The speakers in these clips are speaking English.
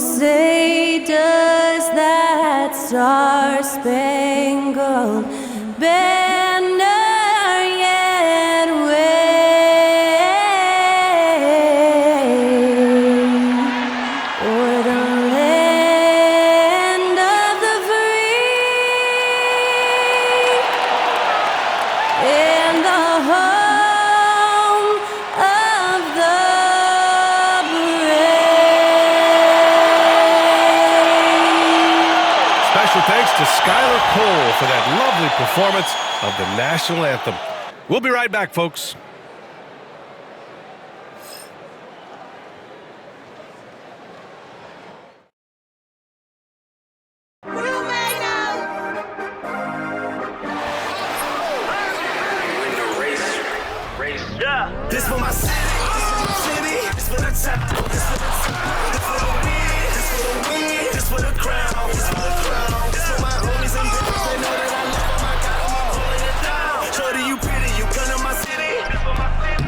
say does that star-spangled banner yet wave o'er the land of the free and the home of the Special thanks to Skylar Cole for that lovely performance of the national anthem. We'll be right back, folks. This for my city, this for the top, this for the win, this for the win, this for the crown, this for the crown, this for my homies and bitches. They know that I love them, I got them, I'm holding it down. Shorty, you pretty, you come to my city. This for my city.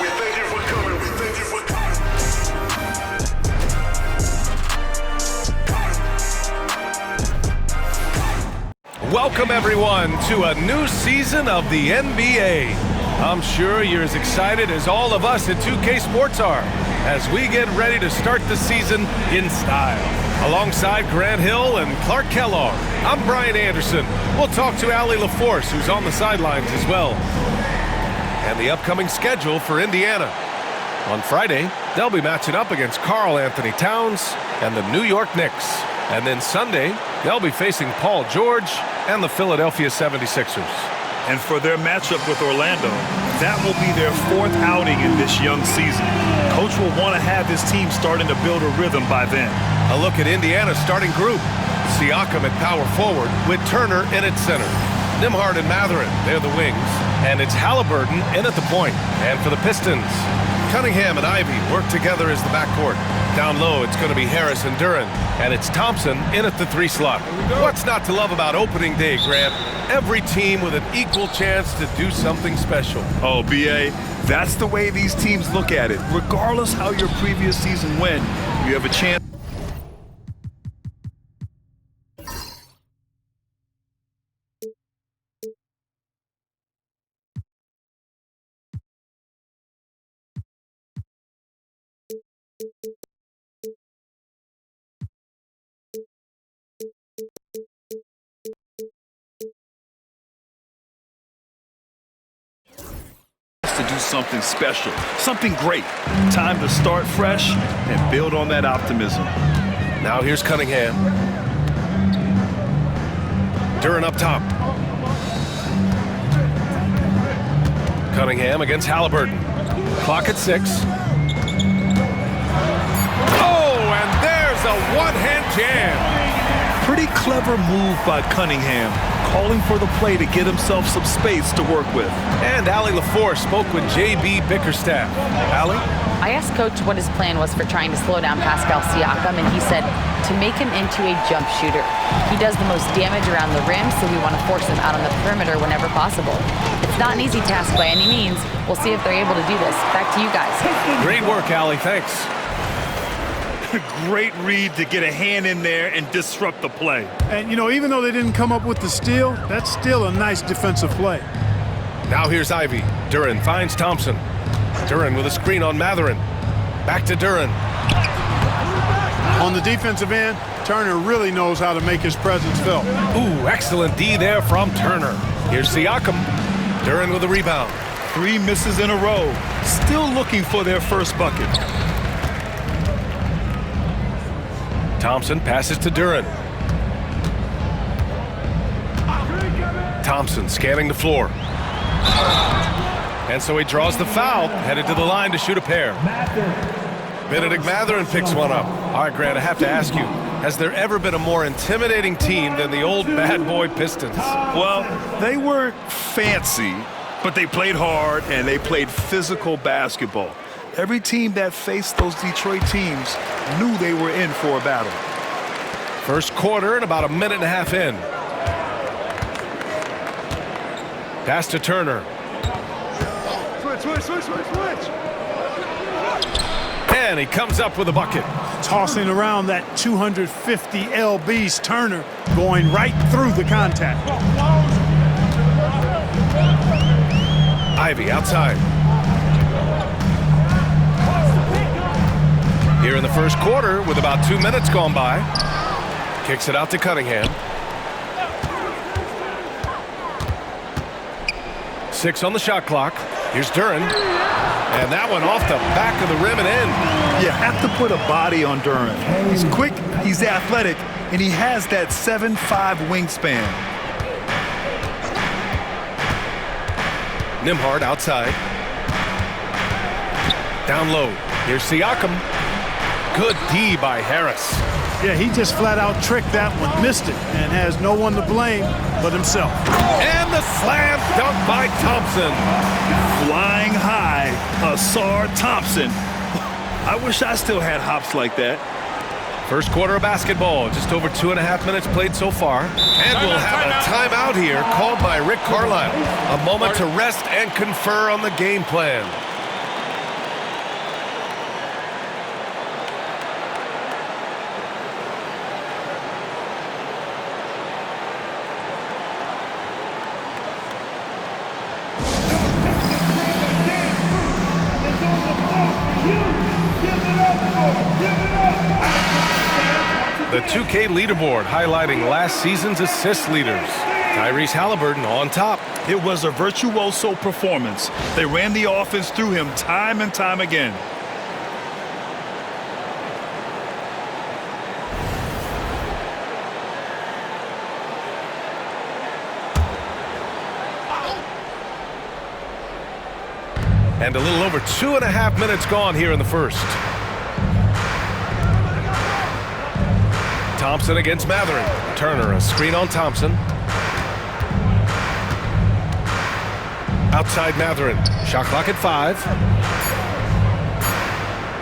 We thank you for coming, we thank you for coming. Welcome, everyone, to a new season of the NBA. I'm sure you're as excited as all of us at 2K Sports are as we get ready to start the season in style. Alongside Grant Hill and Clark Kellogg, I'm Brian Anderson. We'll talk to Allie LaForce, who's on the sidelines as well. And the upcoming schedule for Indiana. On Friday, they'll be matching up against Karl Anthony Towns and the New York Knicks. And then Sunday, they'll be facing Paul George and the Philadelphia 76ers. And for their matchup with Orlando, that will be their fourth outing in this young season. Coach will want to have his team starting to build a rhythm by then. A look at Indiana's starting group. Siakam at power forward with Turner in at center. Nembhard and Mathurin, they're the wings. And it's Halliburton in at the point. And for the Pistons, Cunningham and Ivy work together as the backcourt. Down low, it's going to be Harris and Duren. And it's Thompson in at the 3 slot. What's not to love about opening day, Grant? Every team with an equal chance to do something special. Oh, B.A., that's the way these teams look at it. Regardless how your previous season went, you have a chance. To do something special, something great. Time to start fresh and build on that optimism. Now here's Cunningham. Duren up top. Cunningham against Halliburton. Clock at 6. Oh, and there's a one-hand jam. Pretty clever move by Cunningham, calling for the play to get himself some space to work with. And Allie LaForce spoke with J.B. Bickerstaff. Allie? I asked Coach what his plan was for trying to slow down Pascal Siakam, and he said to make him into a jump shooter. He does the most damage around the rim, so we want to force him out on the perimeter whenever possible. It's not an easy task by any means. We'll see if they're able to do this. Back to you guys. Great work, Allie. Thanks. Great read to get a hand in there and disrupt the play. And, you know, even though they didn't come up with the steal, that's still a nice defensive play. Now here's Ivy. Duren finds Thompson. Duren with a screen on Mathurin. Back to Duren. On the defensive end, Turner really knows how to make his presence felt. Ooh, excellent D there from Turner. Here's Siakam. Duren with a rebound. 3 misses in a row. Still looking for their first bucket. Thompson passes to Duren. Thompson scanning the floor. And so he draws the foul, headed to the line to shoot a pair. Benedict Mathurin picks one up. All right, Grant, I have to ask you, has there ever been a more intimidating team than the old bad boy Pistons? Well, they weren't fancy, but they played hard and they played physical basketball. Every team that faced those Detroit teams knew they were in for a battle. First quarter and about a minute and a half in. Pass to Turner. Switch. And he comes up with a bucket. Tossing around that 250 lbs, Turner going right through the contact. Ivy outside. Here in the first quarter with about 2 minutes gone by. Kicks it out to Cunningham. 6 on the shot clock. Here's Duren. And that one off the back of the rim and in. You have to put a body on Duren. He's quick, he's athletic, and he has that 7'5" wingspan. Nembhard outside. Down low. Here's Siakam. Good D by Harris. Yeah, he just flat out tricked that one, missed it, and has no one to blame but himself. And the slam dunk by Thompson. Flying high, Asar Thompson. I wish I still had hops like that. First quarter of basketball, just over 2.5 minutes played so far. And we'll have a timeout here called by Rick Carlisle. A moment to rest and confer on the game plan. The 2K leaderboard highlighting last season's assist leaders. Tyrese Halliburton on top. It was a virtuoso performance. They ran the offense through him time and time again. And a little over 2.5 minutes gone here in the first. Thompson against Matherin. Turner, a screen on Thompson. Outside Matherin. Shot clock at 5.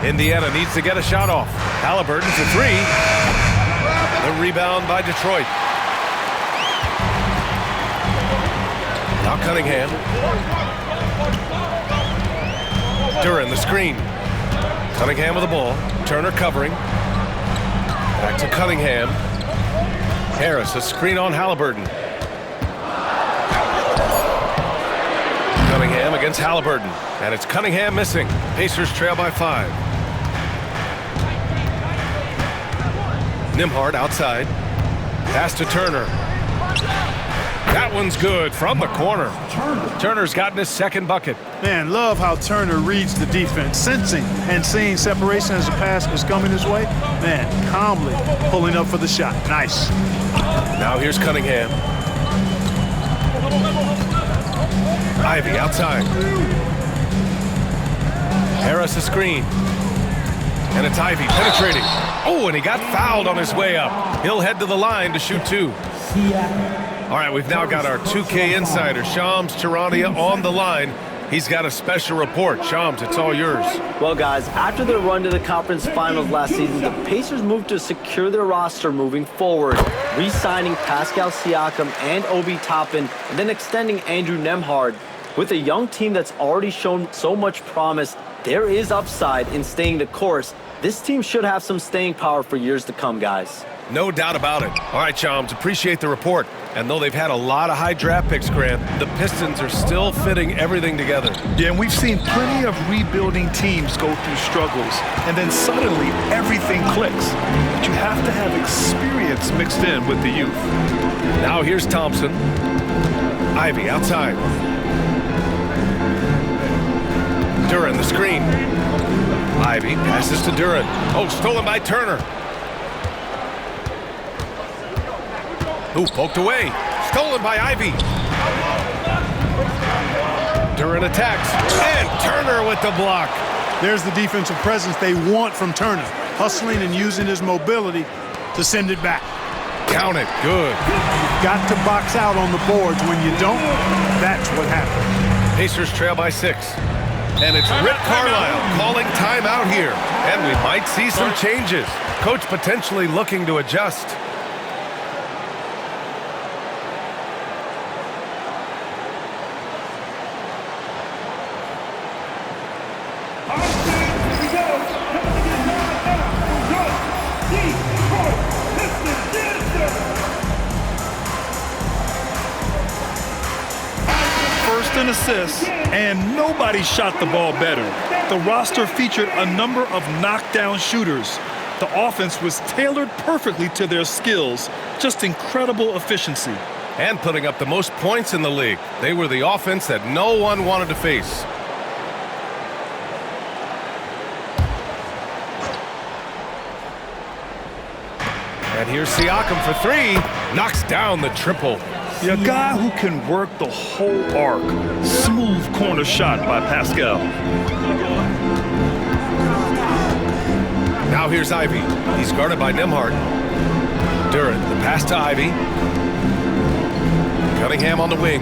Indiana needs to get a shot off. Halliburton's a 3. The rebound by Detroit. Now Cunningham. Duren the screen. Cunningham with the ball. Turner covering. Back to Cunningham. Harris, a screen on Halliburton. Cunningham against Halliburton. And it's Cunningham missing. Pacers trail by 5. Nembhard outside. Pass to Turner. That one's good from the corner. Turner's gotten his second bucket. Man, love how Turner reads the defense, sensing and seeing separation as the pass was coming his way. Man, calmly pulling up for the shot. Nice. Now here's Cunningham. Ivy outside. Harris a screen. And it's Ivy penetrating. Oh, and he got fouled on his way up. He'll head to the line to shoot 2. All right, we've now got our 2K insider, Shams Charania, on the line. He's got a special report. Shams, it's all yours. Well, guys, after their run to the conference finals last season, the Pacers moved to secure their roster moving forward, re-signing Pascal Siakam and Obi Toppin, and then extending Andrew Nembhard. With a young team that's already shown so much promise, there is upside in staying the course. This team should have some staying power for years to come, guys. No doubt about it. All right, Shams, appreciate the report. And though they've had a lot of high draft picks, Grant, the Pistons are still fitting everything together. Yeah, and we've seen plenty of rebuilding teams go through struggles, and then suddenly everything clicks. But you have to have experience mixed in with the youth. Now here's Thompson. Ivy outside. Duren the screen. Ivy passes to Duren. Oh, stolen by Turner. Ooh, poked away. Stolen by Ivy. Duren attacks. And Turner with the block. There's the defensive presence they want from Turner, hustling and using his mobility to send it back. Count it. Good. Got to box out on the boards. When you don't, that's what happens. Pacers trail by 6. And it's Rick Carlisle calling timeout here. And we might see some changes. Coach potentially looking to adjust. and assists, and nobody shot the ball better. The roster featured a number of knockdown shooters. The offense was tailored perfectly to their skills. Just incredible efficiency. And putting up the most points in the league. They were the offense that no one wanted to face. And here's Siakam for three. Knocks down the triple. A guy who can work the whole arc. Smooth corner shot by Pascal. Now here's Ivy. He's guarded by Nembhard. Durant, the pass to Ivy. Cunningham on the wing.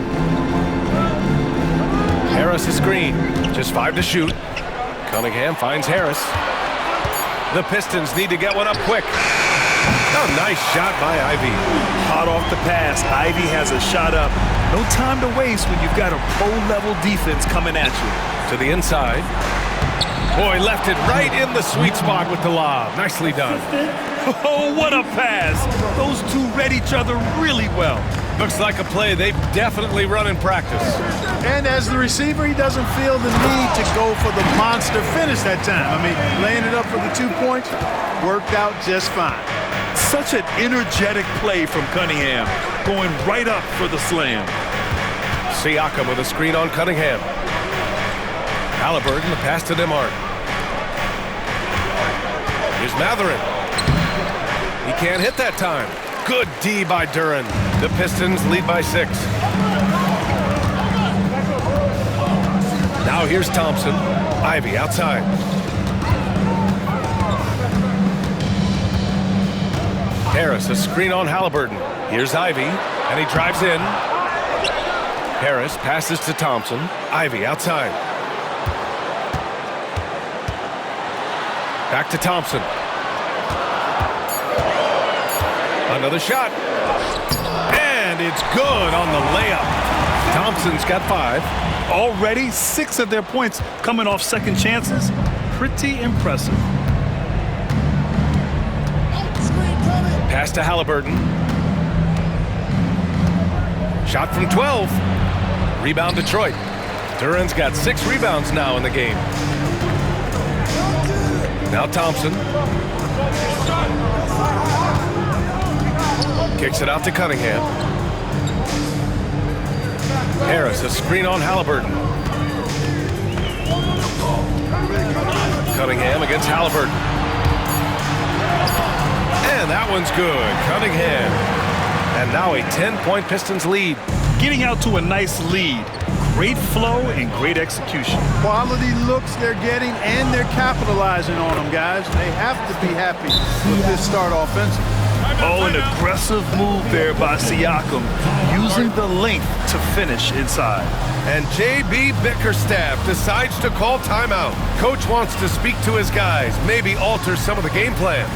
Harris a screen. Just 5 to shoot. Cunningham finds Harris. The Pistons need to get one up quick. Oh, nice shot by Ivy. Hot off the pass. Ivy has a shot up. No time to waste when you've got a pro-level defense coming at you. To the inside. Boy, left it right in the sweet spot with the lob. Nicely done. Oh, what a pass. Those two read each other really well. Looks like a play they've definitely run in practice. And as the receiver, he doesn't feel the need to go for the monster finish that time. I mean, laying it up for the 2 points worked out just fine. Such an energetic play from Cunningham, going right up for the slam. Siakam with a screen on Cunningham. Halliburton, the pass to Nembhard. Here's Mathurin. He can't hit that time. Good D by Duran. The Pistons lead by 6. Now here's Thompson. Ivy outside. Harris, a screen on Halliburton. Here's Ivy, and he drives in. Harris passes to Thompson. Ivy outside. Back to Thompson. Another shot. And it's good on the layup. Thompson's got 5. Already 6 of their points coming off second chances. Pretty impressive. Pass to Halliburton. Shot from 12. Rebound Detroit. Duran's got 6 rebounds now in the game. Now Thompson. Kicks it out to Cunningham. Harris, a screen on Halliburton. Cunningham against Halliburton. And that one's good. Cunningham. And now a 10-point Pistons lead. Getting out to a nice lead. Great flow and great execution. Quality looks they're getting, and they're capitalizing on them, guys. They have to be happy with this start offensively. Oh, an aggressive move there by Siakam, using the length to finish inside. And J.B. Bickerstaff decides to call timeout. Coach wants to speak to his guys, maybe alter some of the game plan.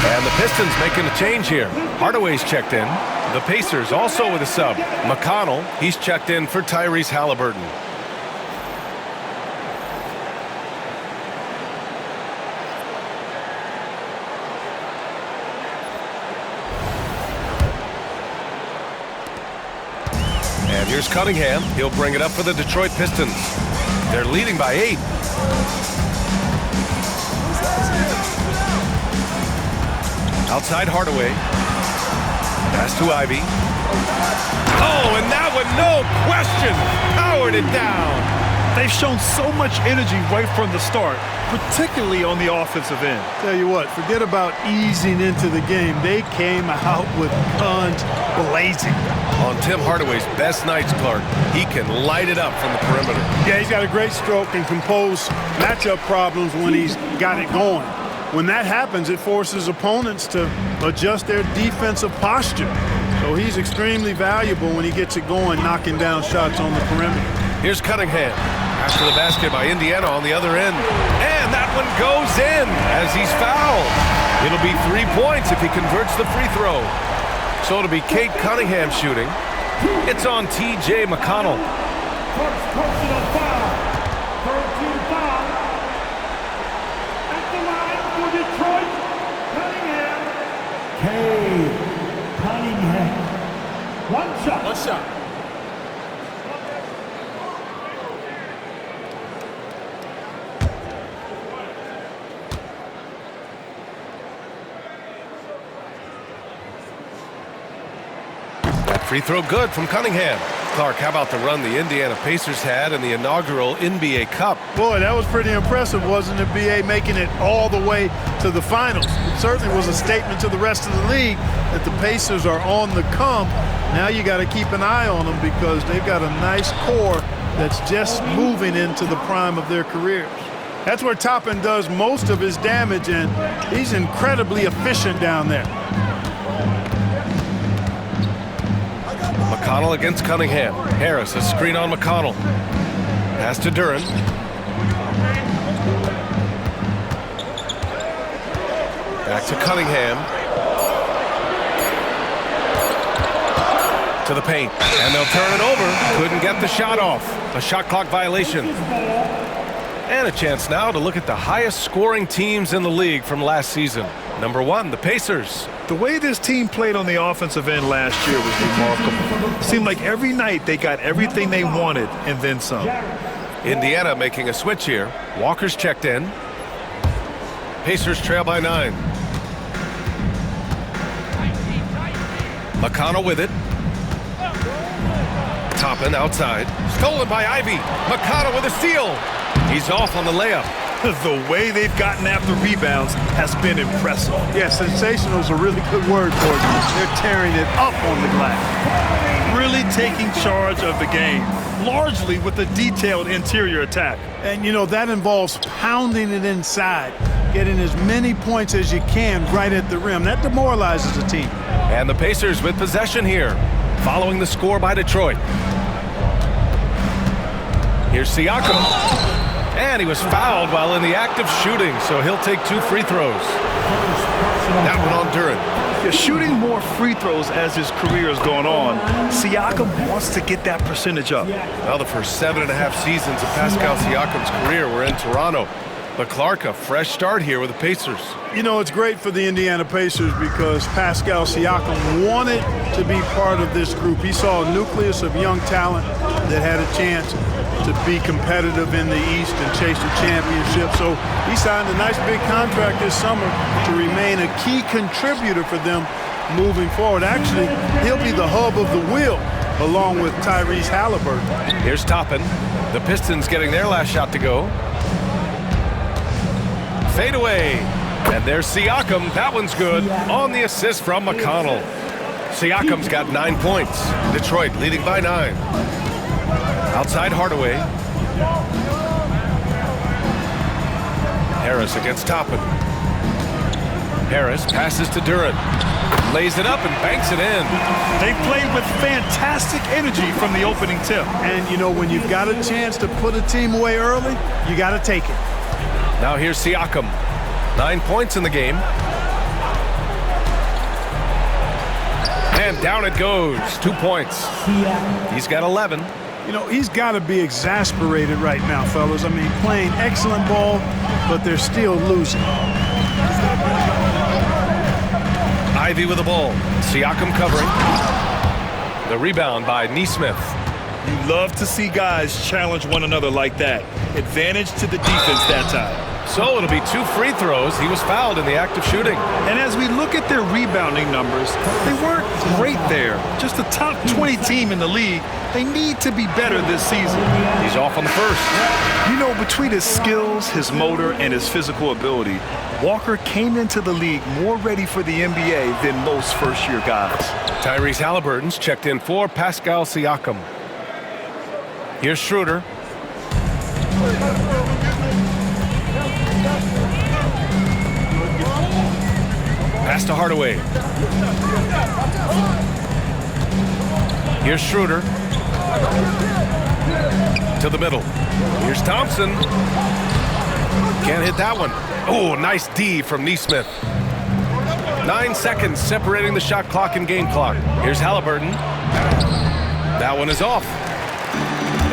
And the Pistons making a change here. Hardaway's checked in. The Pacers also with a sub. McConnell, he's checked in for Tyrese Halliburton. And And here's Cunningham. He'll bring it up for the Detroit Pistons. They're leading by 8. Outside Hardaway. Pass to Ivy. Oh, and that one, no question, powered it down. They've shown so much energy right from the start, particularly on the offensive end. Tell you what, forget about easing into the game. They came out with guns blazing. On Tim Hardaway's best nights, Clark, he can light it up from the perimeter. Yeah, he's got a great stroke and compose matchup problems when he's got it going. When that happens, it forces opponents to adjust their defensive posture. So he's extremely valuable when he gets it going, knocking down shots on the perimeter. Here's Cunningham. After the basket by Indiana on the other end. And that one goes in as he's fouled. It'll be 3 points if he converts the free throw. So it'll be Cade Cunningham shooting. It's on T.J. McConnell. First personal foul. Third team foul. At the line for Detroit, Cunningham. Cade Cunningham. One shot. One shot. Free throw good from Cunningham. Clark, how about the run the Indiana Pacers had in the inaugural NBA Cup? Boy, that was pretty impressive, wasn't it, B.A., making it all the way to the finals. It certainly was a statement to the rest of the league that the Pacers are on the come. Now you got to keep an eye on them because they've got a nice core that's just moving into the prime of their careers. That's where Toppin does most of his damage, and he's incredibly efficient down there. McConnell against Cunningham. Harris, a screen on McConnell. Pass to Duren. Back to Cunningham. To the paint. And they'll turn it over. Couldn't get the shot off. A shot clock violation. And a chance now to look at the highest scoring teams in the league from last season. Number 1, the Pacers. The way this team played on the offensive end last year was remarkable. It seemed like every night they got everything they wanted and then some. Indiana making a switch here. Walker's checked in. Pacers trail by 9. McConnell with it. Toppin outside. Stolen by Ivy. McConnell with a steal. He's off on the layup. The way they've gotten after rebounds has been impressive. Yeah, sensational is a really good word for it. They're tearing it up on the glass. Really taking charge of the game, largely with a detailed interior attack. And, you know, that involves pounding it inside, getting as many points as you can right at the rim. That demoralizes a team. And the Pacers with possession here, following the score by Detroit. Here's Siakam. And he was fouled while in the act of shooting, so he'll take 2 free throws. That one on Duren. Yeah, shooting more free throws as his career has gone on, Siakam wants to get that percentage up. Well, the first 7.5 seasons of Pascal Siakam's career were in Toronto. But Clark, a fresh start here with the Pacers. You know, it's great for the Indiana Pacers because Pascal Siakam wanted to be part of this group. He saw a nucleus of young talent that had a chance to be competitive in the East and chase a championship. So he signed a nice big contract this summer to remain a key contributor for them moving forward. Actually, he'll be the hub of the wheel along with Tyrese Halliburton. Here's Toppin. The Pistons getting their last shot to go. Fade away. And there's Siakam. That one's good. On the assist from McConnell. Siakam's got 9 points. Detroit leading by 9. Outside Hardaway. Harris against Toppin. Harris passes to Duren. Lays it up and banks it in. They played with fantastic energy from the opening tip. And, you know, when you've got a chance to put a team away early, you got to take it. Now here's Siakam. 9 points in the game. And down it goes. 2 points. He's got 11. You know, he's got to be exasperated right now, fellas. I mean, playing excellent ball, but they're still losing. Ivy with the ball. Siakam covering. The rebound by Nesmith. You love to see guys challenge one another like that. Advantage to the defense that time. So it'll be 2 free throws. He was fouled in the act of shooting. And as we look at their rebounding numbers, they weren't great there. Just a top 20 team in the league. They need to be better this season. He's off on the first. You know, between his skills, his motor, and his physical ability, Walker came into the league more ready for the NBA than most first-year guys. Tyrese Halliburton's checked in for Pascal Siakam. Here's Schroeder. Pass to Hardaway. Here's Schroeder. To the middle. Here's Thompson. Can't hit that one. Oh, nice D from Neesmith. 9 seconds separating the shot clock and game clock. Here's Halliburton. That one is off.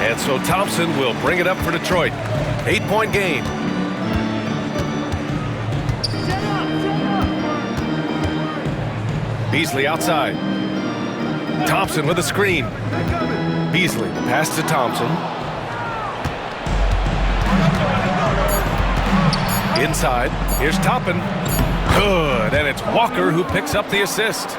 And so Thompson will bring it up for Detroit. 8-point game. Beasley outside. Thompson with a screen. Beasley, pass to Thompson. Inside, here's Toppin. Good, and it's Walker who picks up the assist.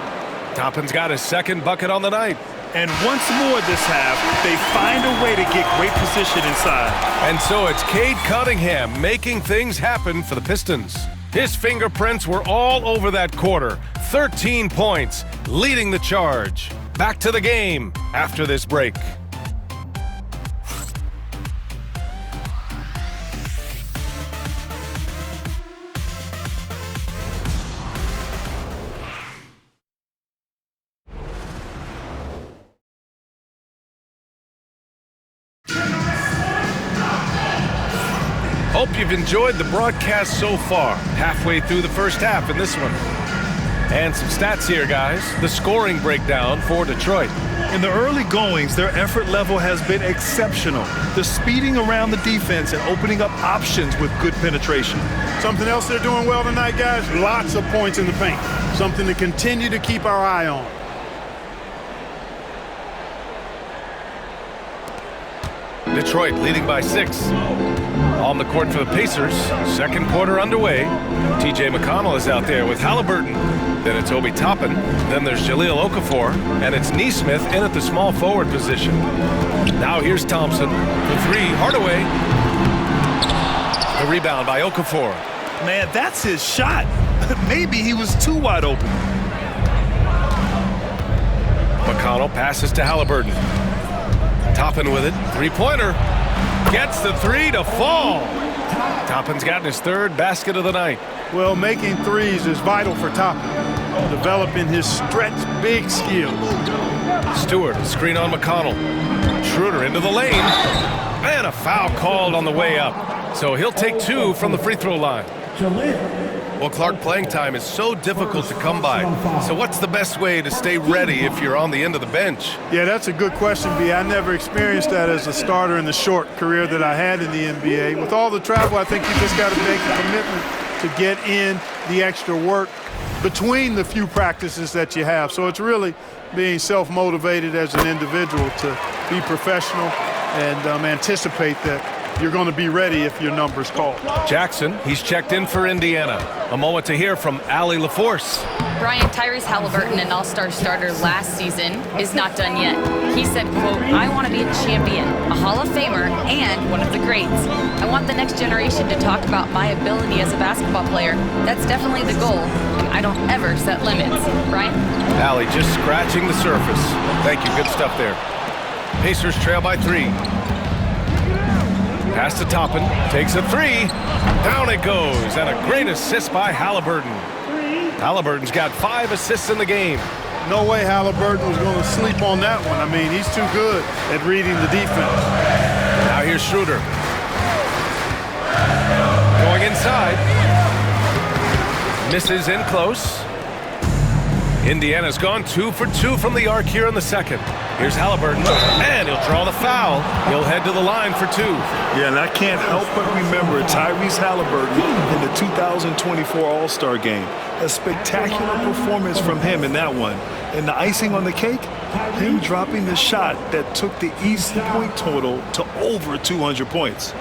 Toppin's got his second bucket on the night. And once more this half, they find a way to get great position inside. And so it's Cade Cunningham making things happen for the Pistons. His fingerprints were all over that quarter. 13 points, leading the charge. Back to the game after this break. Hope you've enjoyed the broadcast so far. Halfway through the first half in this one. And some stats here, guys. The scoring breakdown for Detroit. In the early goings, their effort level has been exceptional. The speeding around the defense and opening up options with good penetration. Something else they're doing well tonight, guys, lots of points in the paint. Something to continue to keep our eye on. Detroit leading by 6. On the court for the Pacers. Second quarter underway. T.J. McConnell is out there with Halliburton. Then it's Obi Toppin. Then there's Jahlil Okafor. And it's Neesmith in at the small forward position. Now here's Thompson. The 3, Hardaway. The rebound by Okafor. Man, that's his shot. Maybe he was too wide open. McConnell passes to Halliburton. Toppin with it. 3-pointer. Gets the 3 to fall. Toppin's gotten his 3rd basket of the night. Well, making threes is vital for Toppin. Developing his stretch big skills. Stewart, screen on McConnell. Schroeder into the lane. And a foul called on the way up. So he'll take 2 from the free throw line. Well, Clark, playing time is so difficult to come by. So what's the best way to stay ready if you're on the end of the bench? Yeah, that's a good question, B. I never experienced that as a starter in the short career that I had in the NBA. With all the travel, I think you just got to make a commitment to get in the extra work between the few practices that you have. So it's really being self-motivated as an individual to be professional and anticipate that you're going to be ready if your number's called. Jackson, he's checked in for Indiana. A moment to hear from Allie LaForce. Brian, Tyrese Halliburton, an all-star starter last season, is not done yet. He said, quote, "I want to be a champion, a Hall of Famer, and one of the greats. I want the next generation to talk about my ability as a basketball player. That's definitely the goal, and I don't ever set limits." Brian? Allie just scratching the surface. Thank you, good stuff there. Pacers trail by 3. Pass to Toppin, takes a 3. Down it goes, and a great assist by Halliburton. Halliburton's got 5 assists in the game. No way Halliburton was going to sleep on that one. I mean, he's too good at reading the defense. Now here's Schroeder. Going inside. Misses in close. Indiana's gone 2 for 2 from the arc here in the second. Here's Halliburton, and he'll draw the foul. He'll head to the line for 2. Yeah, and I can't help but remember Tyrese Halliburton in the 2024 All-Star Game. A spectacular performance from him in that one. And the icing on the cake, him dropping the shot that took the easy point total to over 200 points.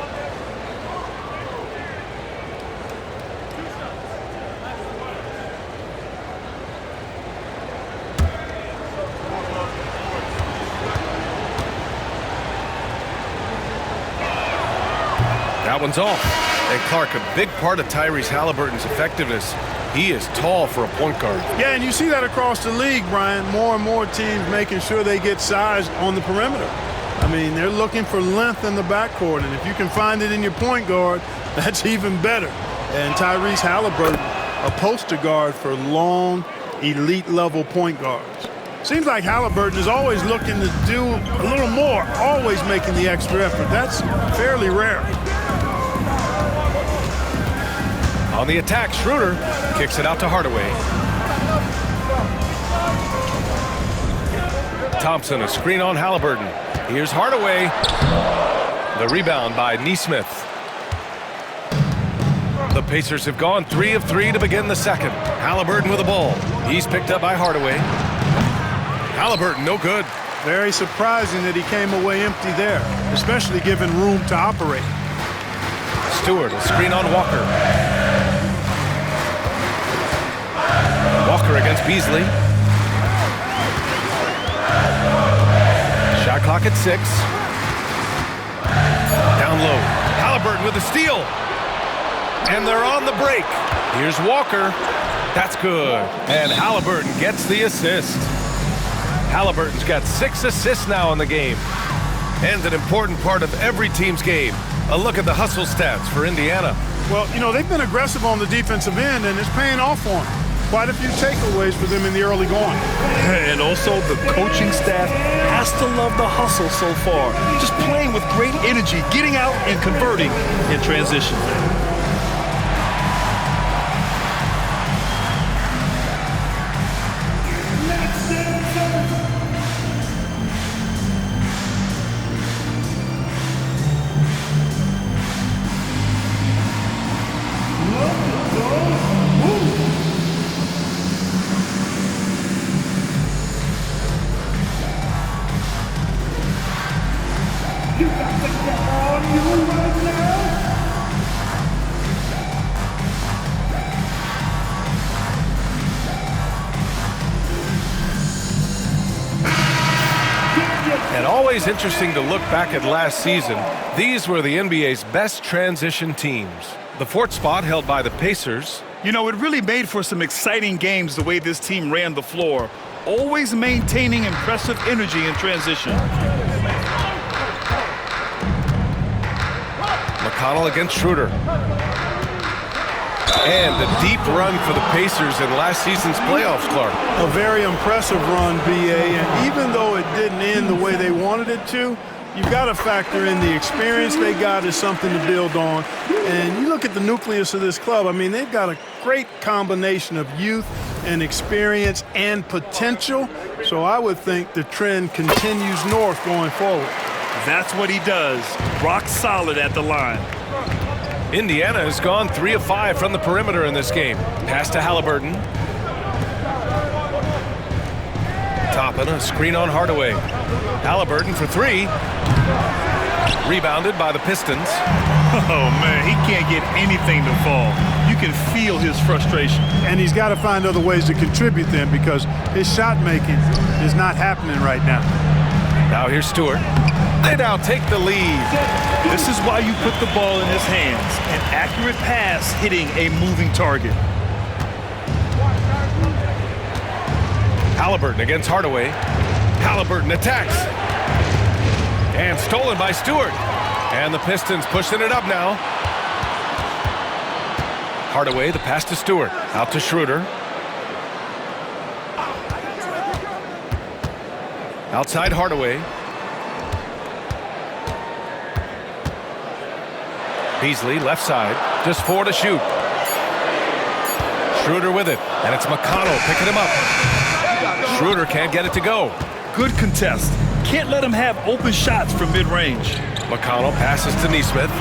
That one's off. And Clark, a big part of Tyrese Halliburton's effectiveness, he is tall for a point guard. Yeah, and you see that across the league, Brian. More and more teams making sure they get size on the perimeter. I mean, they're looking for length in the backcourt, and if you can find it in your point guard, that's even better. And Tyrese Halliburton, a poster guard for long, elite-level point guards. Seems like Halliburton is always looking to do a little more, always making the extra effort. That's fairly rare. On the attack, Schroeder kicks it out to Hardaway. Thompson, a screen on Halliburton. Here's Hardaway. The rebound by Nesmith. The Pacers have gone 3 of 3 to begin the second. Halliburton with the ball. He's picked up by Hardaway. Halliburton, no good. Very surprising that he came away empty there, especially given room to operate. Stewart, a screen on Walker. Walker against Beasley. Shot clock at 6. Down low. Halliburton with the steal. And they're on the break. Here's Walker. That's good. And Halliburton gets the assist. Halliburton's got 6 assists now in the game. And an important part of every team's game. A look at the hustle stats for Indiana. Well, you know, they've been aggressive on the defensive end, and it's paying off for them. Quite a few takeaways for them in the early going. And also the coaching staff has to love the hustle so far. Just playing with great energy, getting out and converting in transition. And always interesting to look back at last season. These were the NBA's best transition teams. The 4th spot held by the Pacers. You know, it really made for some exciting games the way this team ran the floor, always maintaining impressive energy in transition. McConnell against Schroeder. And a deep run for the Pacers in last season's playoffs, Clark. A very impressive run, BA, and even though it didn't end the way they wanted it to, you've got to factor in the experience they got as something to build on. And you look at the nucleus of this club, I mean, they've got a great combination of youth and experience and potential. So I would think the trend continues north going forward. That's what he does. Rock solid at the line. Indiana has gone 3 of 5 from the perimeter in this game. Pass to Halliburton. Toppin, a screen on Hardaway. Halliburton for 3. Rebounded by the Pistons. Oh, man, he can't get anything to fall. You can feel his frustration. And he's got to find other ways to contribute then because his shot making is not happening right now. Now here's Stewart. They now take the lead. This is why you put the ball in his hands. An accurate pass hitting a moving target. Halliburton against Hardaway. Halliburton attacks. And stolen by Stewart. And the Pistons pushing it up now. Hardaway, the pass to Stewart. Out to Schroeder. Outside Hardaway. Beasley, left side, just 4 to shoot. Schroeder with it, and it's McConnell picking him up. Schroeder can't get it to go. Good contest. Can't let him have open shots from mid-range. McConnell passes to Neesmith.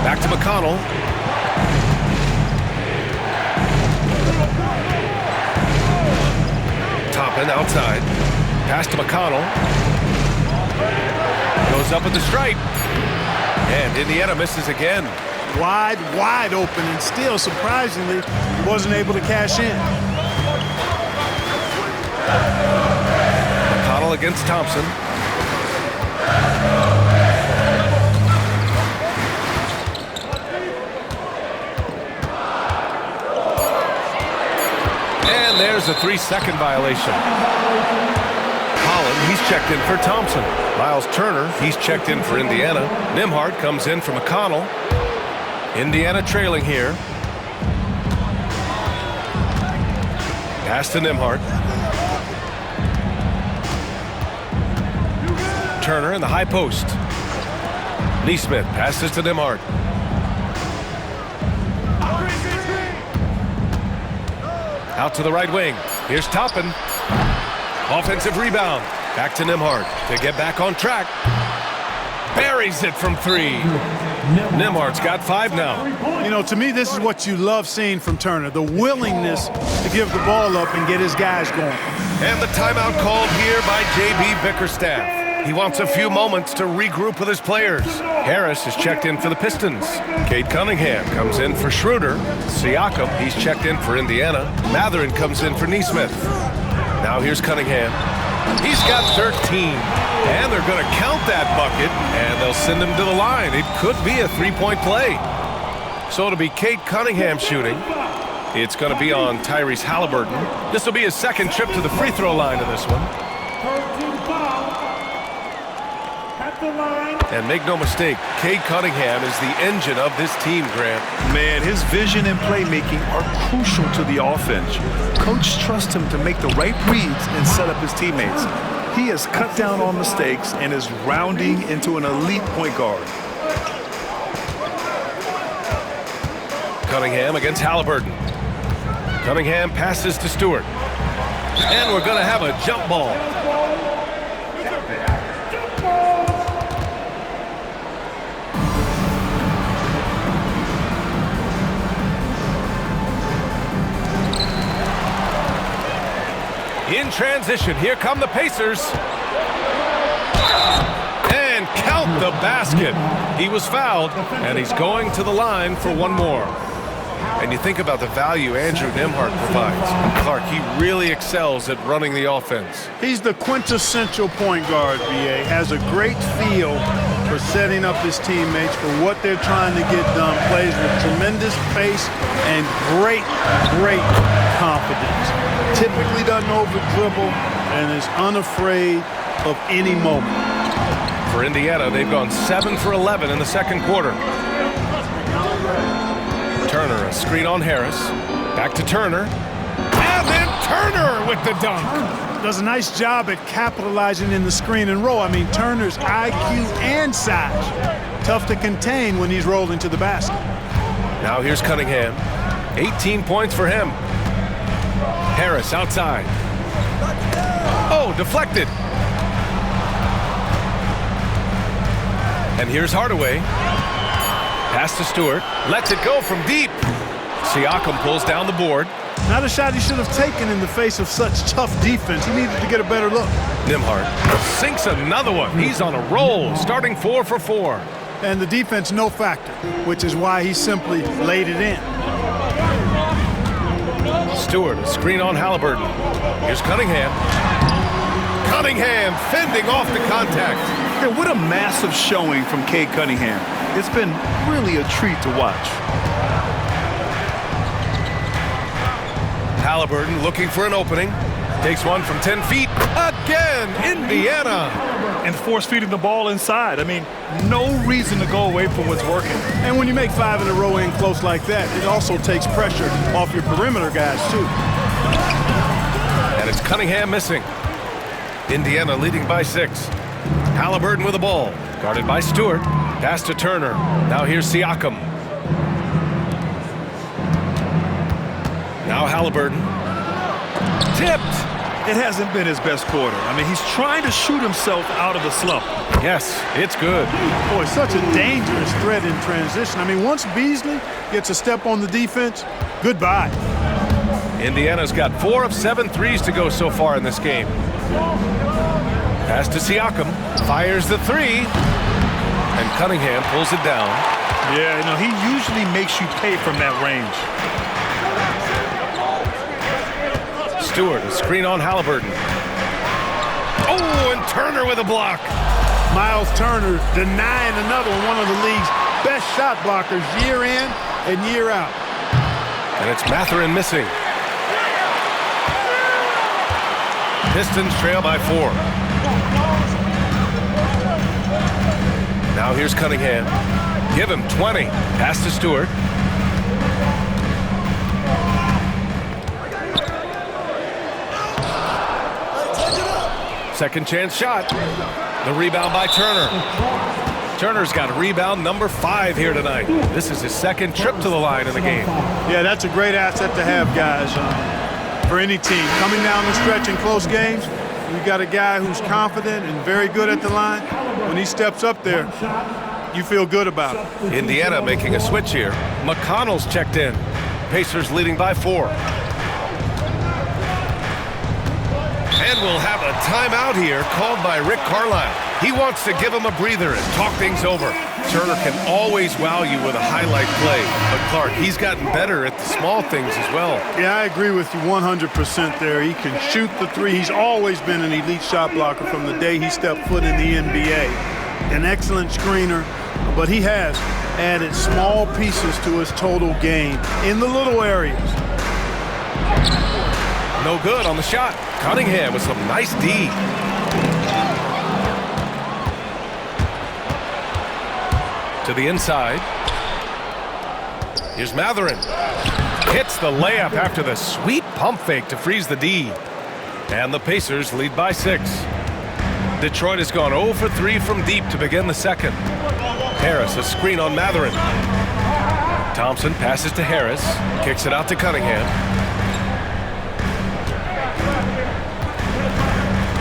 Back to McConnell. Toppin outside. Pass to McConnell. Goes up with the stripe. And Indiana misses again. Wide open, and still, surprisingly, wasn't able to cash in. McConnell against Thompson. And there's a 3-second violation. Holland, he's checked in for Thompson. Miles Turner, he's checked in for Indiana. Nembhard comes in for McConnell. Indiana trailing here. Pass to Nembhard. Turner in the high post. Neesmith passes to Nembhard. Out to the right wing. Here's Toppin. Offensive rebound. Back to Nembhard to get back on track. Buries it from 3. Nembhard's got 5 now. You know, to me, this is what you love seeing from Turner, the willingness to give the ball up and get his guys going. And the timeout called here by J.B. Bickerstaff. He wants a few moments to regroup with his players. Harris is checked in for the Pistons. Cade Cunningham comes in for Schroeder. Siakam, he's checked in for Indiana. Matherin comes in for Neesmith. Now here's Cunningham. He's got 13. And they're going to count that bucket, and they'll send him to the line. It could be a 3-point play. So it'll be Cade Cunningham shooting. It's going to be on Tyrese Halliburton. This will be his second trip to the free throw line in this one. And make no mistake, Cade Cunningham is the engine of this team, Grant. Man, his vision and playmaking are crucial to the offense. Coach trusts him to make the right reads and set up his teammates. He has cut down on mistakes and is rounding into an elite point guard. Cunningham against Halliburton. Cunningham passes to Stewart. And we're going to have a jump ball. In transition, here come the Pacers. And count the basket. He was fouled, and he's going to the line for one more. And you think about the value Andrew Nembhard provides. Clark, he really excels at running the offense. He's the quintessential point guard, BA. Has a great feel for setting up his teammates for what they're trying to get done. Plays with tremendous pace and great confidence. Typically doesn't over-dribble and is unafraid of any moment. For Indiana, they've gone 7 for 11 in the second quarter. Turner, a screen on Harris. Back to Turner. And then Turner with the dunk. Does a nice job at capitalizing in the screen and roll. I mean, Turner's IQ and size. Tough to contain when he's rolling to the basket. Now here's Cunningham. 18 points for him. Harris outside. Oh, deflected. And here's Hardaway. Pass to Stewart. Lets it go from deep. Siakam pulls down the board. Not a shot he should have taken in the face of such tough defense. He needed to get a better look. Nembhard sinks another one. He's on a roll, starting 4 for 4. And the defense no factor, which is why he simply laid it in. Stewart, a screen on Halliburton. Here's Cunningham. Cunningham fending off the contact. Yeah, what a massive showing from Cade Cunningham. It's been really a treat to watch. Halliburton looking for an opening. Takes one from 10 feet. Again, Indiana. And force-feeding the ball inside. I mean, no reason to go away from what's working. And when you make 5 in a row in close like that, it also takes pressure off your perimeter guys, too. And it's Cunningham missing. Indiana leading by 6. Halliburton with the ball. Guarded by Stewart. Pass to Turner. Now here's Siakam. Now Halliburton. Tipped. It hasn't been his best quarter. I mean, he's trying to shoot himself out of the slump. Yes, it's good. Boy, such a dangerous threat in transition. I mean, once Beasley gets a step on the defense, goodbye. Indiana's got 4 of 7 threes to go so far in this game. Pass to Siakam, fires the 3, and Cunningham pulls it down. Yeah, no, he usually makes you pay from that range. Stewart, a screen on Halliburton. Oh, and Turner with a block. Miles Turner denying another one of the league's best shot blockers year in and year out. And it's Mathurin missing. Pistons trail by 4. Now here's Cunningham. Give him 20. Pass to Stewart. Second chance shot. The rebound by Turner. Turner's got rebound number 5 here tonight. This is his second trip to the line in the game. Yeah, that's a great asset to have, guys, for any team. Coming down the stretch in close games, you got a guy who's confident and very good at the line. When he steps up there, you feel good about it. Indiana making a switch here. McConnell's checked in. Pacers leading by 4. And we'll have a timeout here called by Rick Carlisle. He wants to give him a breather and talk things over. Turner can always wow you with a highlight play. But Clark, he's gotten better at the small things as well. Yeah, I agree with you 100% there. He can shoot the 3. He's always been an elite shot blocker from the day he stepped foot in the NBA. An excellent screener, but he has added small pieces to his total game in the little areas. No good on the shot. Cunningham with some nice D. To the inside. Here's Mathurin. Hits the layup after the sweet pump fake to freeze the D. And the Pacers lead by 6. Detroit has gone 0 for 3 from deep to begin the second. Harris, a screen on Mathurin. Thompson passes to Harris. Kicks it out to Cunningham.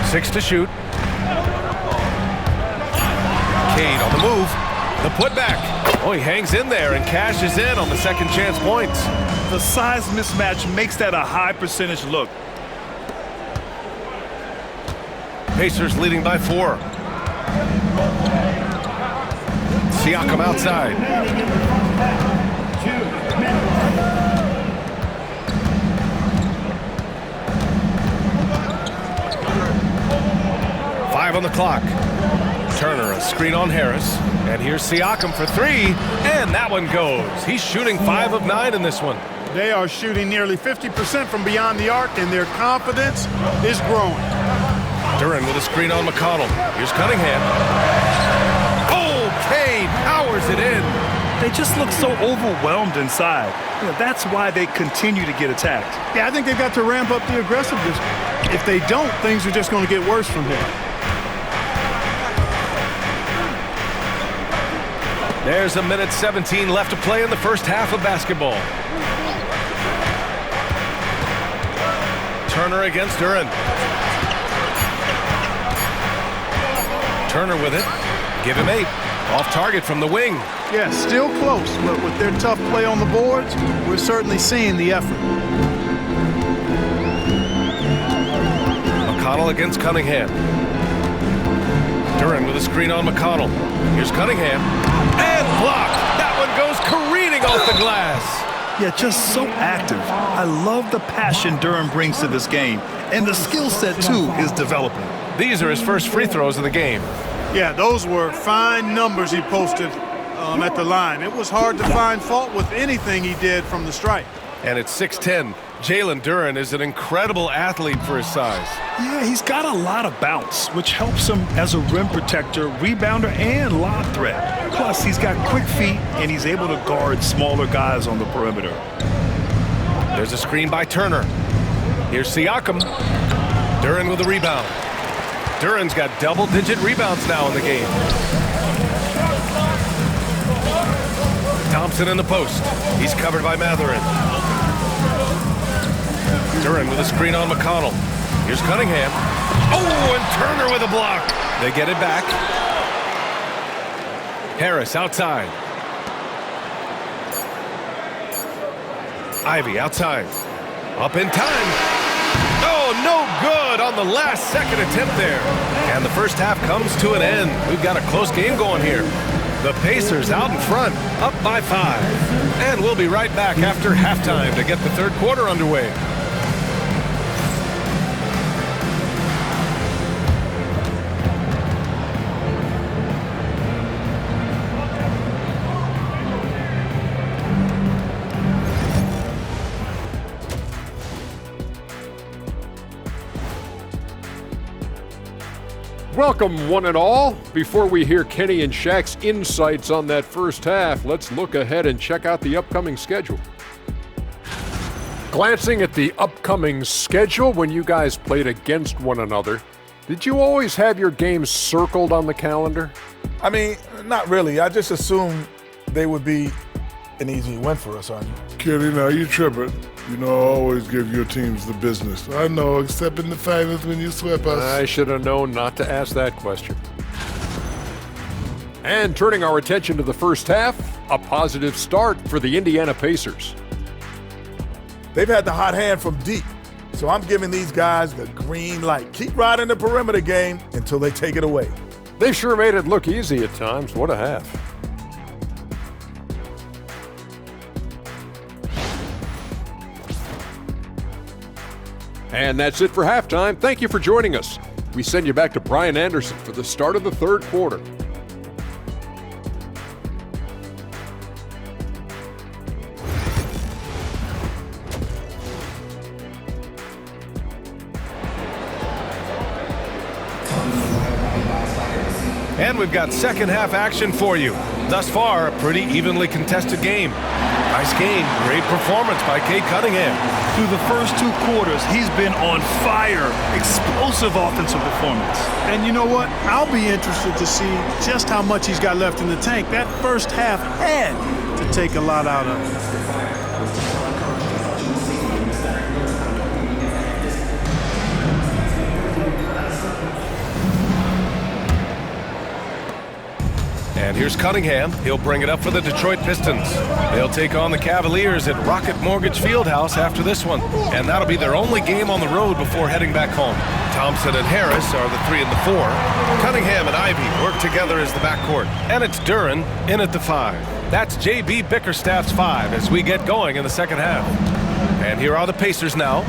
6 to shoot. Cade on the move. The putback. Oh, he hangs in there and cashes in on the second chance points. The size mismatch makes that a high percentage look. Pacers leading by 4. Siakam outside. Five on the clock. Turner, a screen on Harris. And here's Siakam for 3. And that one goes. He's shooting 5 of 9 in this one. They are shooting nearly 50% from beyond the arc, and their confidence is growing. Duran with a screen on McConnell. Here's Cunningham. Oh, Cade powers it in. They just look so overwhelmed inside. You know, that's why they continue to get attacked. Yeah, I think they've got to ramp up the aggressiveness. If they don't, things are just going to get worse from here. There's a minute 17 left to play in the first half of basketball. Turner against Duran. Turner with it. Give him 8. Off target from the wing. Yeah, still close, but with their tough play on the boards, we're certainly seeing the effort. McConnell against Cunningham. Duran with a screen on McConnell. Here's Cunningham. And blocked. That one goes careening off the glass. Yeah, just so active. I love the passion Duran brings to this game. And the skill set, too, is developing. These are his first free throws of the game. Yeah, those were fine numbers he posted at the line. It was hard to find fault with anything he did from the stripe. And at 6'10", Jalen Duran is an incredible athlete for his size. Yeah, he's got a lot of bounce, which helps him as a rim protector, rebounder, and lob threat. Plus, he's got quick feet, and he's able to guard smaller guys on the perimeter. There's a screen by Turner. Here's Siakam. Duran with a rebound. Duran's got double-digit rebounds now in the game. Thompson in the post. He's covered by Mathurin. Duran with a screen on McConnell. Here's Cunningham. Oh, and Turner with a block. They get it back. Harris outside. Ivy outside. Up in time. Oh, no good on the last second attempt there. And the first half comes to an end. We've got a close game going here. The Pacers out in front, up by 5. And we'll be right back after halftime to get the third quarter underway. Welcome, one and all. Before we hear Kenny and Shaq's insights on that first half, let's look ahead and check out the upcoming schedule. Glancing at the upcoming schedule when you guys played against one another, did you always have your games circled on the calendar? I mean, not really. I just assumed they would be an easy win for us, aren't you? Kenny, now you tripping. You know, I always give your teams the business. I know, except in the finals when you swept us. I should have known not to ask that question. And turning our attention to the first half, a positive start for the Indiana Pacers. They've had the hot hand from deep, so I'm giving these guys the green light. Keep riding the perimeter game until they take it away. They sure made it look easy at times. What a half. And that's it for halftime. Thank you for joining us. We send you back to Brian Anderson for the start of the third quarter. And we've got second half action for you. Thus far, a pretty evenly contested game. Nice game, great performance by Cade Cunningham. Through the first 2 quarters, he's been on fire. Explosive offensive performance. And you know what? I'll be interested to see just how much he's got left in the tank. That first half had to take a lot out of him. And here's Cunningham. He'll bring it up for the Detroit Pistons. They'll take on the Cavaliers at Rocket Mortgage Fieldhouse after this one. And that'll be their only game on the road before heading back home. Thompson and Harris are the 3 and the 4. Cunningham and Ivy work together as the backcourt. And it's Duren in at the 5. That's J.B. Bickerstaff's 5 as we get going in the second half. And here are the Pacers now,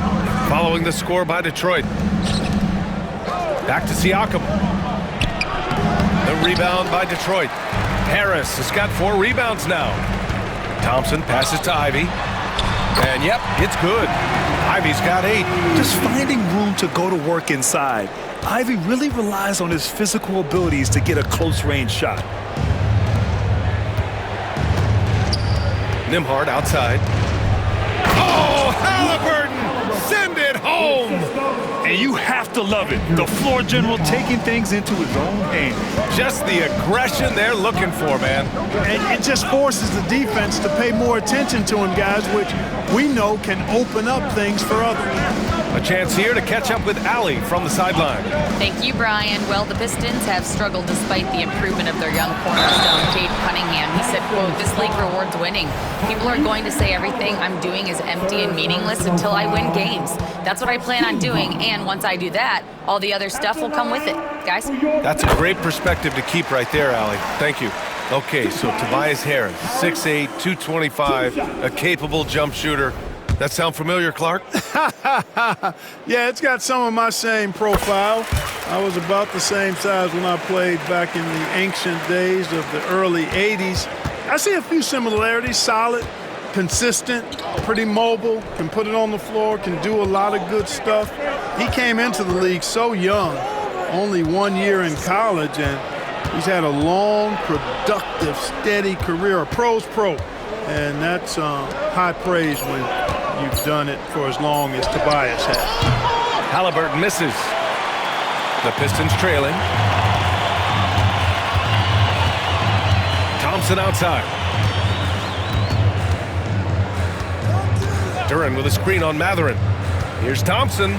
following the score by Detroit. Back to Siakam. The rebound by Detroit. Harris has got 4 rebounds now. Thompson passes to Ivy. And yep, it's good. Ivy's got 8. Just finding room to go to work inside. Ivy really relies on his physical abilities to get a close-range shot. Nembhard outside. Oh, Halliburton! Send it home! And you have to love it. The floor general taking things into his own hands. Just the aggression they're looking for, man. And it just forces the defense to pay more attention to him, guys, which we know can open up things for others. A chance here to catch up with Allie from the sideline. Thank you, Brian. Well, the Pistons have struggled despite the improvement of their young cornerstone, Cade Cunningham. He said, quote, "This league rewards winning. People are going to say everything I'm doing is empty and meaningless until I win games. That's what I plan on doing, and once I do that, all the other stuff will come with it." Guys? That's a great perspective to keep right there, Allie. Thank you. Okay, so Tobias Harris, 6'8", 225, a capable jump shooter. That sound familiar, Clark? Yeah, it's got some of my same profile. I was about the same size when I played back in the ancient days of the early 80s. I see a few similarities. Solid, consistent, pretty mobile, can put it on the floor, can do a lot of good stuff. He came into the league so young, only 1 year in college, and he's had a long, productive, steady career, a pro's pro. And that's high praise when you've done it for as long as Tobias has. Halliburton misses. The Pistons trailing. Thompson outside. Duren with a screen on Mathurin. Here's Thompson.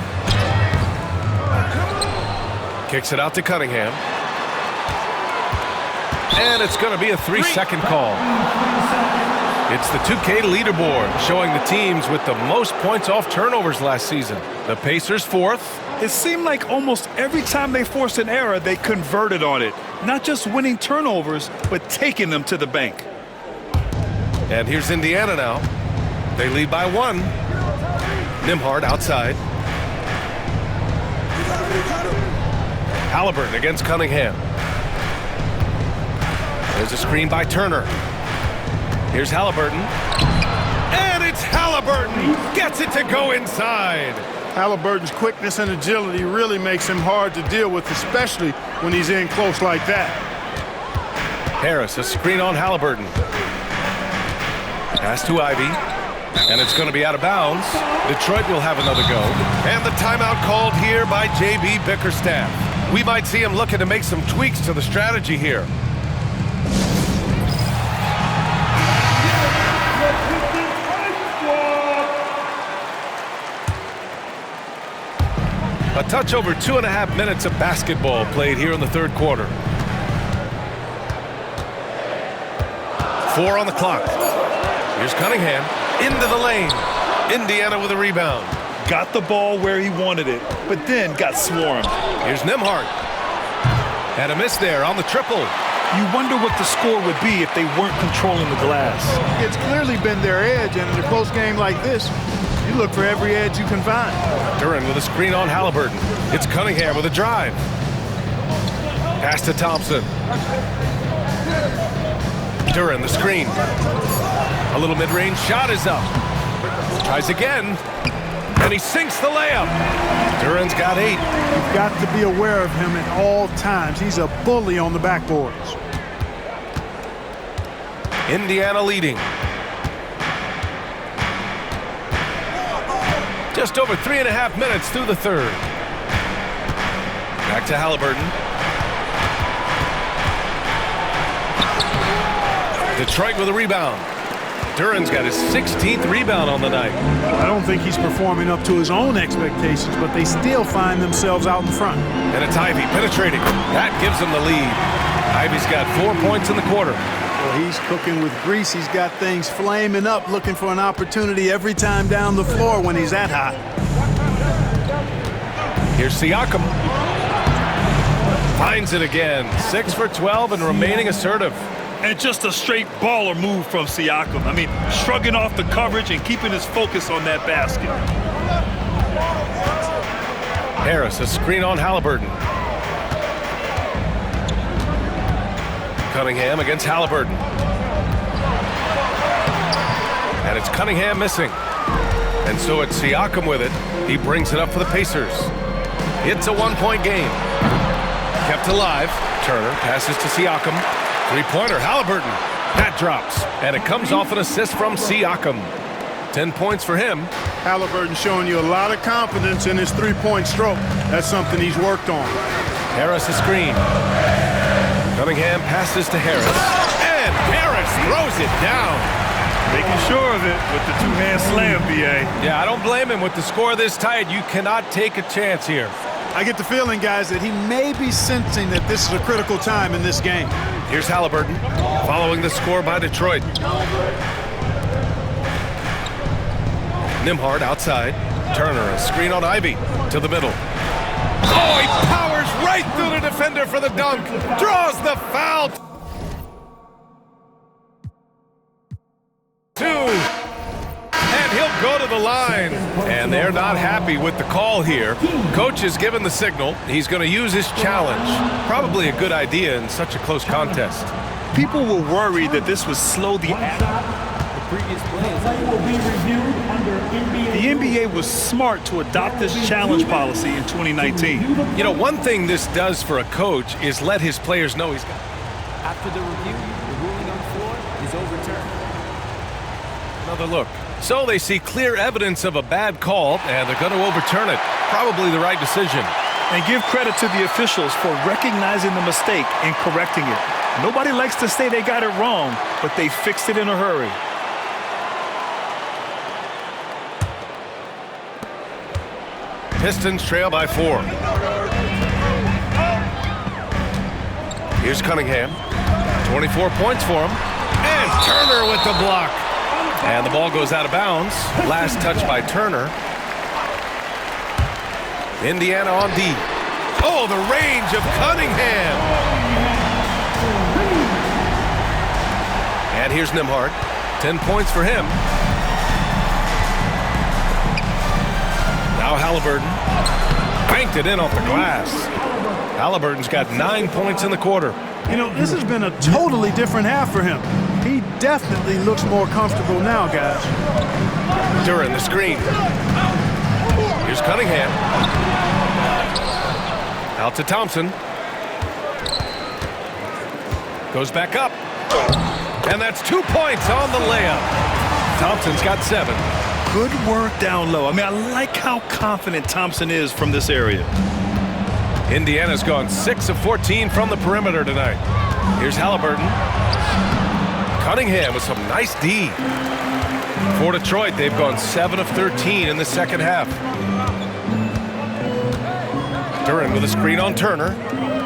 Kicks it out to Cunningham. And it's going to be a 3-second call. It's the 2K leaderboard showing the teams with the most points off turnovers last season. The Pacers 4th. It seemed like almost every time they forced an error, they converted on it. Not just winning turnovers, but taking them to the bank. And here's Indiana now. They lead by 1. Nembhard outside. Halliburton against Cunningham. There's a screen by Turner. Here's Halliburton. And it's Halliburton. Gets it to go inside. Halliburton's quickness and agility really makes him hard to deal with, especially when he's in close like that. Harris, a screen on Halliburton. Pass to Ivy. And it's going to be out of bounds. Detroit will have another go. And the timeout called here by J.B. Bickerstaff. We might see him looking to make some tweaks to the strategy here. A touch over 2.5 minutes of basketball played here in the third quarter. 4 on the clock. Here's Cunningham into the lane. Indiana with a rebound. Got the ball where he wanted it, but then got swarmed. Here's Nembhard. And a miss there on the triple. You wonder what the score would be if they weren't controlling the glass. It's clearly been their edge, and in a close game like this, you look for every edge you can find. Duren with a screen on Halliburton. It's Cunningham with a drive. Pass to Thompson. Duren, the screen. A little mid-range shot is up. Tries again. And he sinks the layup. Duren's got 8. You've got to be aware of him at all times. He's a bully on the backboards. Indiana leading. Just over 3.5 minutes through the third. Back to Halliburton. Detroit with a rebound. Duren's got his 16th rebound on the night. I don't think he's performing up to his own expectations, but they still find themselves out in front. And it's Ivy penetrating. That gives them the lead. Ivy's got 4 points in the quarter. Well, he's cooking with grease. He's got things flaming up, looking for an opportunity every time down the floor when he's that hot. Here's Siakam. Finds it again. 6 for 12 and remaining assertive. And just a straight baller move from Siakam. I mean, shrugging off the coverage and keeping his focus on that basket. Harris, a screen on Halliburton. Cunningham against Halliburton. And it's Cunningham missing. And so it's Siakam with it. He brings it up for the Pacers. It's a 1-point game. Kept alive. Turner passes to Siakam. Three-pointer, Halliburton. That drops. And it comes off an assist from Siakam. 10 points for him. Halliburton showing you a lot of confidence in his three-point stroke. That's something he's worked on. Harris a screen. Cunningham passes to Harris. And Harris throws it down. Making sure of it with the two-hand slam, B.A. Yeah, I don't blame him. With the score this tight, you cannot take a chance here. I get the feeling, guys, that he may be sensing that this is a critical time in this game. Here's Halliburton, following the score by Detroit. Nembhard outside. Turner, a screen on Ivy, to the middle. Oh, he powers right through the defender for the dunk. Draws the foul. 2. And he'll go to the line. And they're not happy with the call here. Coach has given the signal. He's going to use his challenge. Probably a good idea in such a close contest. People were worried that this would slow the The NBA was smart to adopt this challenge policy in 2019. You know, one thing this does for a coach is let his players know he's got. After the review, the ruling on the floor is overturned. Another look. So they see clear evidence of a bad call, and they're going to overturn it. Probably the right decision. And give credit to the officials for recognizing the mistake and correcting it. Nobody likes to say they got it wrong, but they fixed it in a hurry. Pistons trail by 4. Here's Cunningham. 24 points for him. And Turner with the block. And the ball goes out of bounds. Last touch by Turner. Indiana on D. Oh, the range of Cunningham. And here's Nembhard. 10 points for him. Now Halliburton. Banked it in off the glass. Halliburton's got 9 points in the quarter. You know, this has been a totally different half for him. He definitely looks more comfortable now, guys. Duran, the screen. Here's Cunningham. Out to Thompson. Goes back up. And that's 2 points on the layup. Thompson's got 7. Good work down low. I mean, I like how confident Thompson is from this area. Indiana's gone 6 of 14 from the perimeter tonight. Here's Halliburton. Cunningham with some nice D. For Detroit, they've gone 7 of 13 in the second half. Duran with a screen on Turner.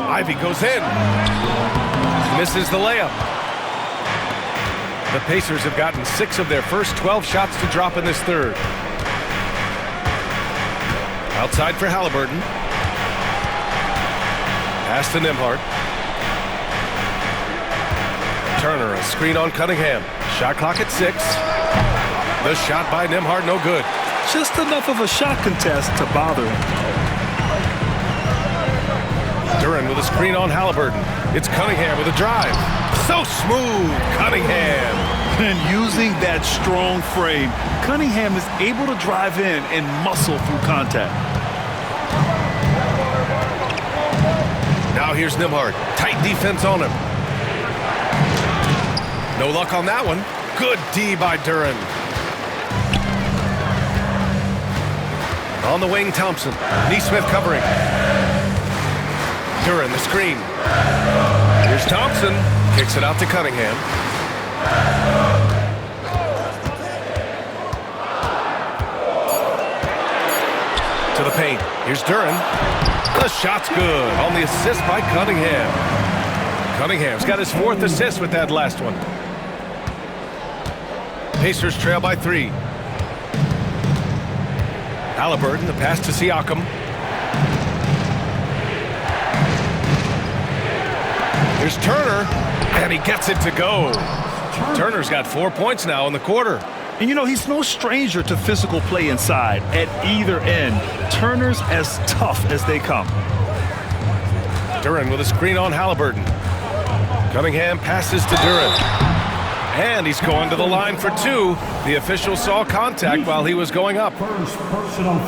Ivy goes in. Misses the layup. The Pacers have gotten 6 of their first 12 shots to drop in this third. Outside for Halliburton. Pass to Nembhard. Turner, a screen on Cunningham. Shot clock at 6. The shot by Nembhard, no good. Just enough of a shot contest to bother him. Duran with a screen on Halliburton. It's Cunningham with a drive. So smooth, Cunningham. And using that strong frame, Cunningham is able to drive in and muscle through contact. Now here's Nembhard. Tight defense on him. No luck on that one. Good D by Duran. On the wing, Thompson. Neesmith covering. Duran, the screen. Here's Thompson. Kicks it out to Cunningham. To the paint. Here's Duran. The shot's good on the assist by Cunningham. Cunningham's got his 4th assist with that last one. Pacers trail by 3. Halliburton, the pass to Siakam. Here's Turner, and he gets it to go. Turner's got 4 points now in the quarter. And you know, he's no stranger to physical play inside at either end. Turner's as tough as they come. Duran with a screen on Halliburton. Cunningham passes to Duran. And he's going to the line for 2. The official saw contact while he was going up.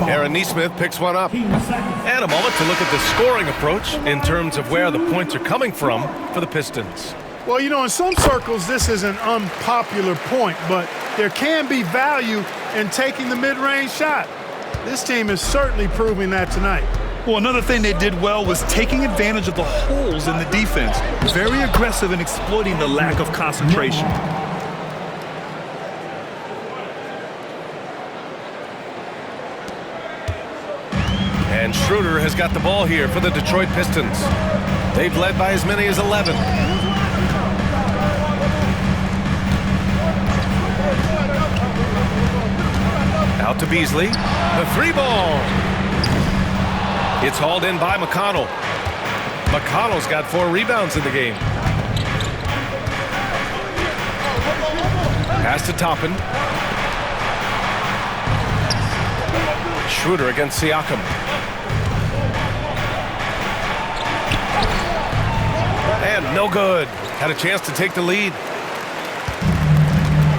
Aaron Neesmith picks one up. And a moment to look at the scoring approach in terms of where the points are coming from for the Pistons. Well, you know, in some circles, this is an unpopular point, but there can be value in taking the mid-range shot. This team is certainly proving that tonight. Well, another thing they did well was taking advantage of the holes in the defense. Very aggressive in exploiting the lack of concentration. And Schroeder has got the ball here for the Detroit Pistons. They've led by as many as 11. Out to Beasley. The 3-ball. It's hauled in by McConnell. McConnell's got 4 rebounds in the game. Pass to Toppin. Schroeder against Siakam. And no good. Had a chance to take the lead.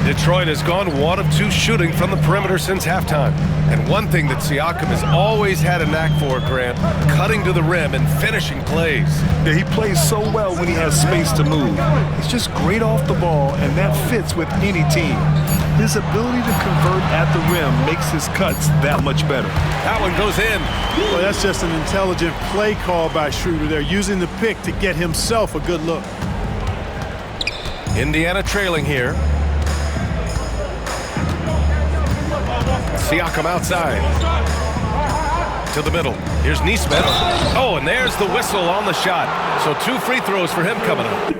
Detroit has gone 1 of 2 shooting from the perimeter since halftime. And one thing that Siakam has always had a knack for, Grant, cutting to the rim and finishing plays. Yeah, he plays so well when he has space to move. He's just great off the ball, and that fits with any team. His ability to convert at the rim makes his cuts that much better. That one goes in. Well, that's just an intelligent play call by Schroeder. They're using the pick to get himself a good look. Indiana trailing here. Siakam outside. To to the middle. Here's Neesmith. Oh, and there's the whistle on the shot. So 2 free throws for him coming up.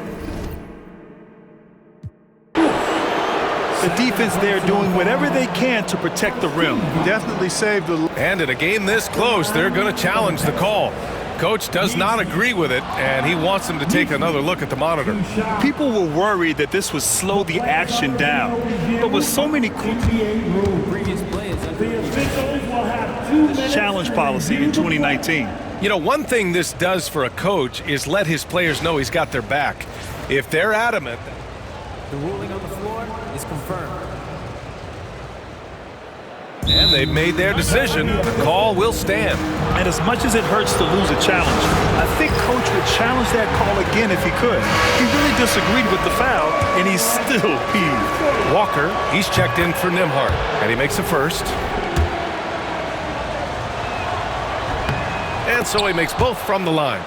The defense there doing whatever they can to protect the rim. Definitely saved the... And in a game this close, they're going to challenge the call. Coach does not agree with it, and he wants them to take another look at the monitor. People were worried that this would slow the action down. But with so many Previous play is under The officials will have 2 minutes. challenge policy in 2019. You know, one thing this does for a coach is let his players know he's got their back. If they're adamant... the ruling on the floor is confirmed. And they've made their decision. The call will stand. And as much as it hurts to lose a challenge, I think Coach would challenge that call again if he could. He really disagreed with the foul, and he's still peeved. Walker, he's checked in for Nembhard, and he makes a first. And so he makes both from the line.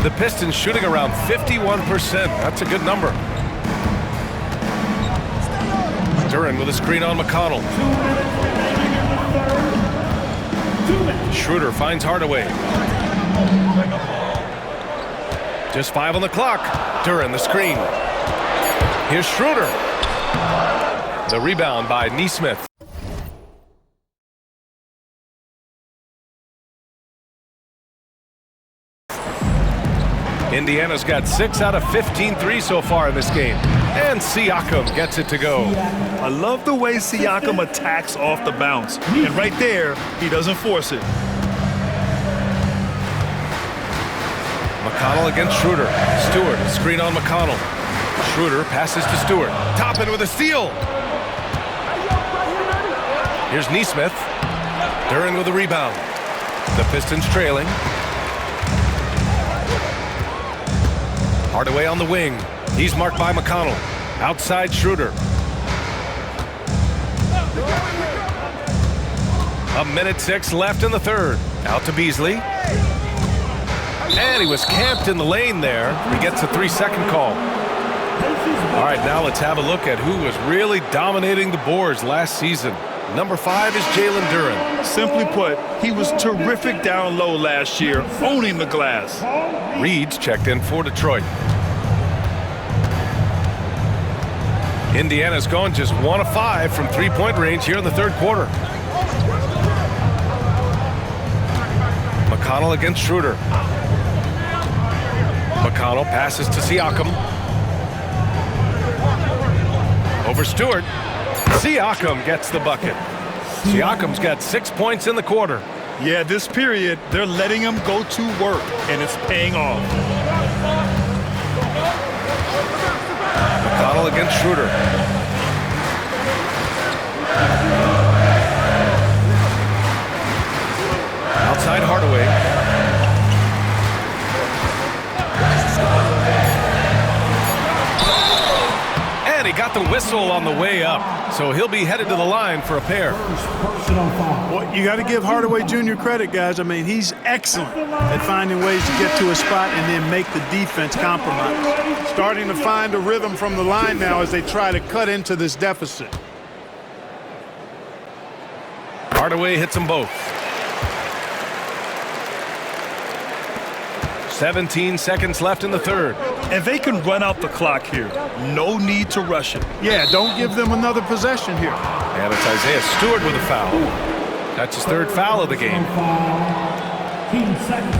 The Pistons shooting around 51%. That's a good number. Duran with a screen on McConnell. Schroeder finds Hardaway. Just 5 on the clock. Duran the screen. Here's Schroeder. The rebound by Neesmith. Indiana's got 6 out of 15 threes so far in this game. And Siakam gets it to go. I love the way Siakam attacks off the bounce. And right there, he doesn't force it. McConnell against Schroeder. Stewart, screen on McConnell. Schroeder passes to Stewart. Toppin with a steal. Here's Neesmith. Duran with a rebound. The Pistons trailing. Hardaway on the wing. He's marked by McConnell. Outside Schroeder. A minute 6 left in the third. Out to Beasley. And he was camped in the lane there. He gets a 3-second call. All right, now let's have a look at who was really dominating the boards last season. Number 5 is Jalen Duran. Simply put, he was terrific down low last year, owning the glass. Reed's checked in for Detroit. Indiana's gone just 1 of 5 from 3-point range here in the third quarter. McConnell against Schroeder. McConnell passes to Siakam. Over Stewart. Siakam gets the bucket. Siakam's got 6 points in the quarter. Yeah, this period, they're letting him go to work, and it's paying off. McConnell against Schroeder. Outside Hardaway. And he got the whistle on the way up, so he'll be headed to the line for a pair. Well, you got to give Hardaway Jr. credit, guys. I mean, he's excellent at finding ways to get to a spot and then make the defense compromise. Starting to find a rhythm from the line now as they try to cut into this deficit. Hardaway hits them both. 17 seconds left in the third. And they can run out the clock here. No need to rush it. Yeah, don't give them another possession here. And it's Isaiah Stewart with a foul. That's his third foul of the game. 15 seconds.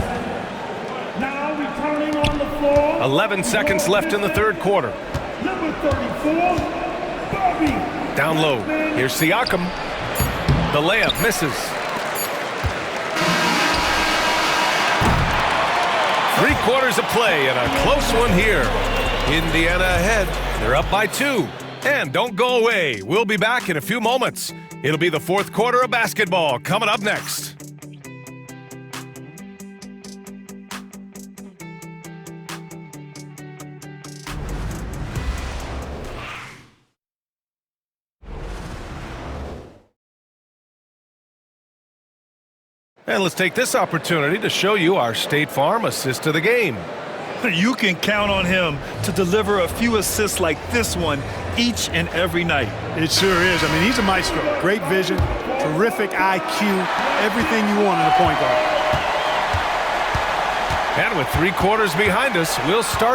Now returning on the floor. 11 seconds left in the third quarter. Number 34, Bobby. Down low. Here's Siakam. The layup misses. 3 quarters of play and a close one here. Indiana ahead. They're up by 2. And don't go away. We'll be back in a few moments. It'll be the fourth quarter of basketball coming up next. And let's take this opportunity to show you our State Farm assist of the game. You can count on him to deliver a few assists like this one each and every night. It sure is. I mean, he's a maestro. Great vision, terrific IQ, everything you want in a point guard. And with 3 quarters behind us, we'll start